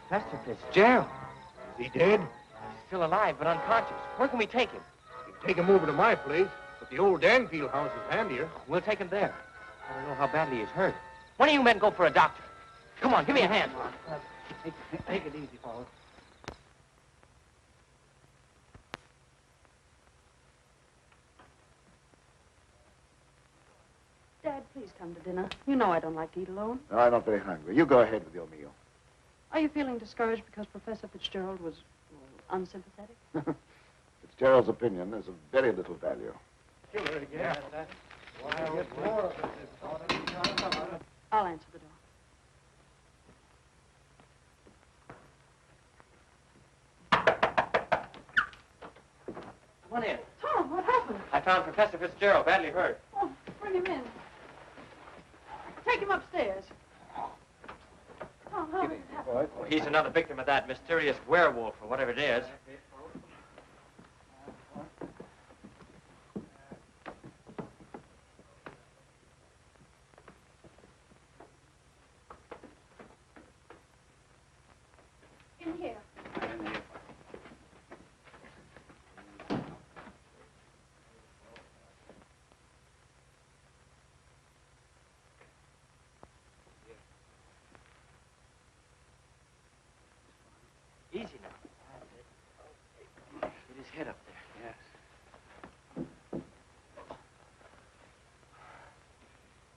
Professor Fitzgerald. Is he dead? He's still alive, but unconscious. Where can we take him? You can take him over to my place, but the old Danfield house is handier. We'll take him there. I don't know how badly he's hurt. One of you men go for a doctor. Come on, give me a hand. Take it easy, fellas. Dad, please come to dinner. You know I don't like to eat alone. No, I'm not very hungry. You go ahead with your meal. Are you feeling discouraged because Professor Fitzgerald was unsympathetic? Fitzgerald's opinion is of very little value. I'll answer the door. Come on in. Tom, what happened? I found Professor Fitzgerald badly hurt. Oh, bring him in. Take him upstairs. Tom, how did it happen? Oh, he's another victim of that mysterious werewolf or whatever it is. In here. Easy now. Get his head up there. Yes.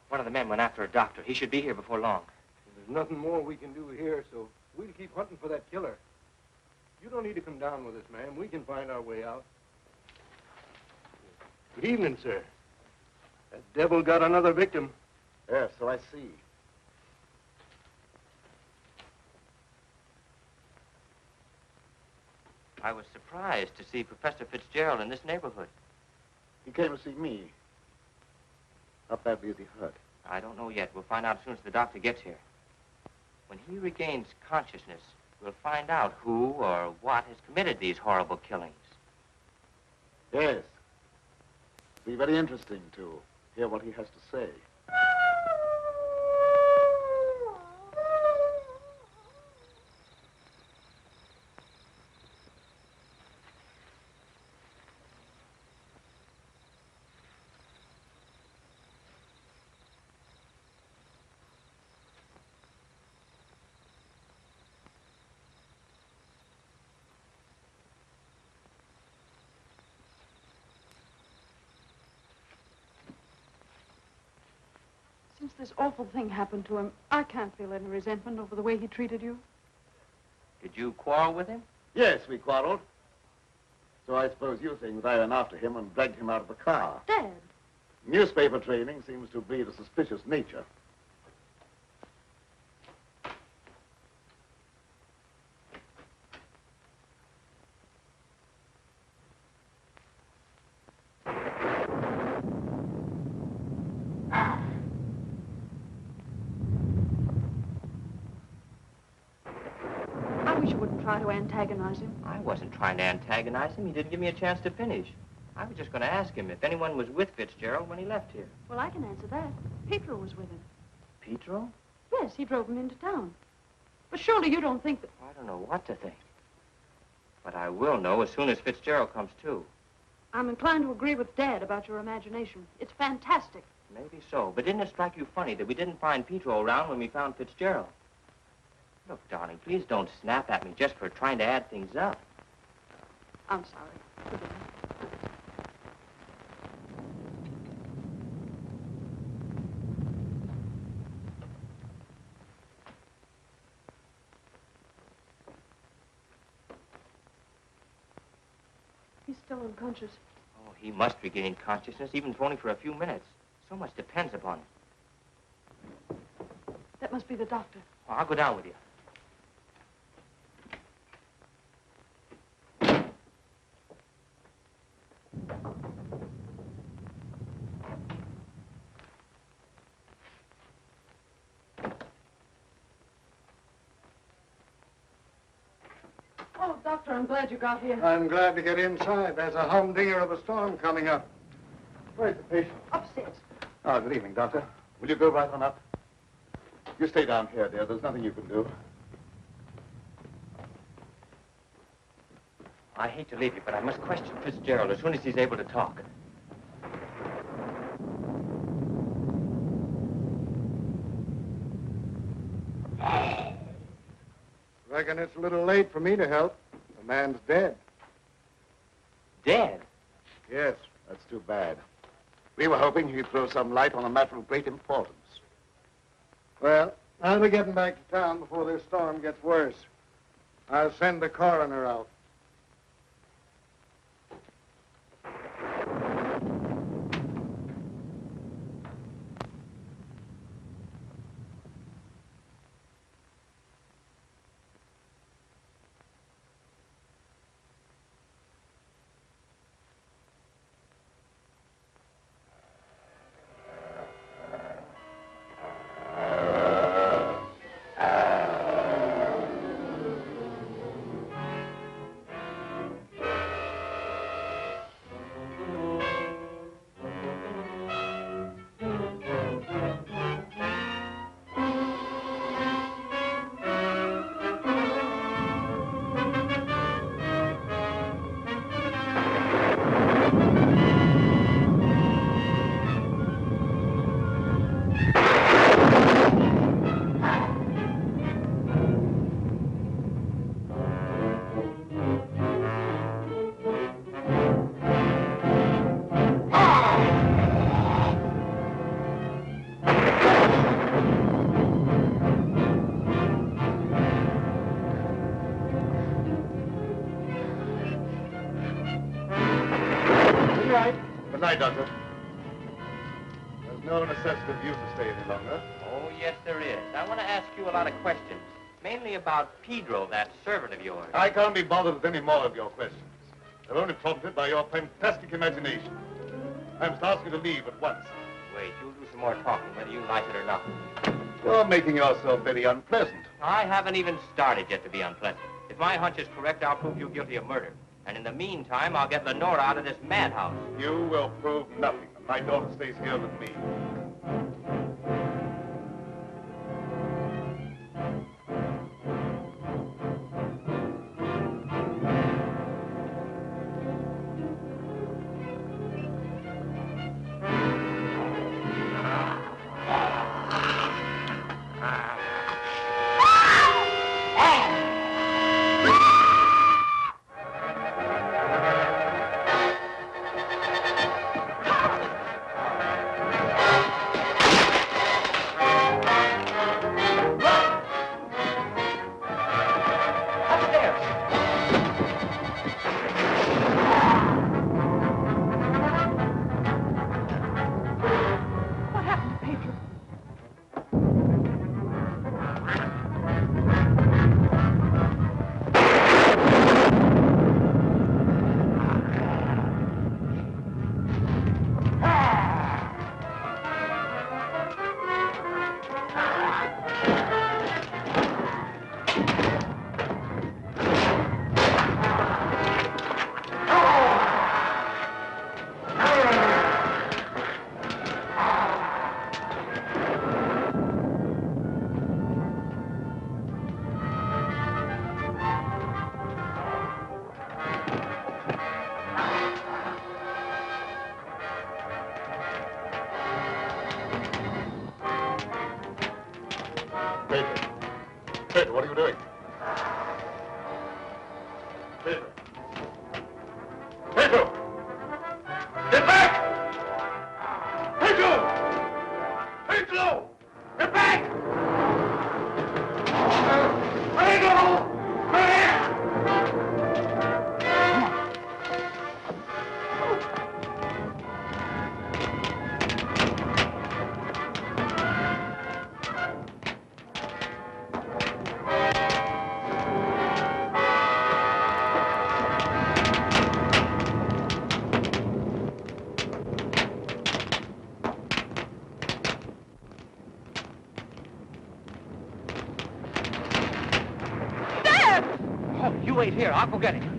One of the men went after a doctor. He should be here before long. There's nothing more we can do here, so we'll keep hunting for that killer. You don't need to come down with us, ma'am. We can find our way out. Good evening, sir. That devil got another victim. Yes, so I see. I was surprised to see Professor Fitzgerald in this neighborhood. He came to see me. How badly is he hurt? I don't know yet. We'll find out as soon as the doctor gets here. When he regains consciousness, we'll find out who or what has committed these horrible killings. Yes. It'll be very interesting to hear what he has to say. Since this awful thing happened to him, I can't feel any resentment over the way he treated you. Did you quarrel with him? Yes, we quarreled. So I suppose you think that I ran after him and dragged him out of the car. Dad. Newspaper training seems to breed a suspicious nature. I wish you wouldn't try to antagonize him. I wasn't trying to antagonize him. He didn't give me a chance to finish. I was just going to ask him if anyone was with Fitzgerald when he left here. Well, I can answer that. Petro was with him. Petro? Yes, he drove him into town. But surely you don't think that... I don't know what to think. But I will know as soon as Fitzgerald comes to. I'm inclined to agree with Dad about your imagination. It's fantastic. Maybe so. But didn't it strike you funny that we didn't find Petro around when we found Fitzgerald? Look, darling, please don't snap at me just for trying to add things up. I'm sorry. Forgive me. He's still unconscious. Oh, he must regain consciousness, even if only for a few minutes. So much depends upon it. That must be the doctor. Oh, I'll go down with you. Oh, Doctor, I'm glad you got here. I'm glad to get inside. There's a humdinger of a storm coming up. Where's the patient? Upstairs. Oh, good evening, Doctor. Will you go right on up? You stay down here, dear. There's nothing you can do. I hate to leave you, but I must question Fitzgerald as soon as he's able to talk. Reckon it's a little late for me to help. The man's dead. Dead? Yes, that's too bad. We were hoping he'd throw some light on a matter of great importance. Well, I'll be getting back to town before this storm gets worse. I'll send the coroner out. Good night, Doctor. There's no necessity for you to stay any longer. Oh, yes, there is. I want to ask you a lot of questions, mainly about Pedro, that servant of yours. I can't be bothered with any more of your questions. They're only prompted by your fantastic imagination. I must ask you to leave at once. Wait, you'll do some more talking, whether you like it or not. You're making yourself very unpleasant. I haven't even started yet to be unpleasant. If my hunch is correct, I'll prove you guilty of murder. And in the meantime, I'll get Lenora out of this madhouse. You will prove nothing. My daughter stays here with me. Pedro, what are you doing? Pedro. Pedro! Get back! Pedro! Pedro! Get back! Pedro! You wait here. I'll go get him.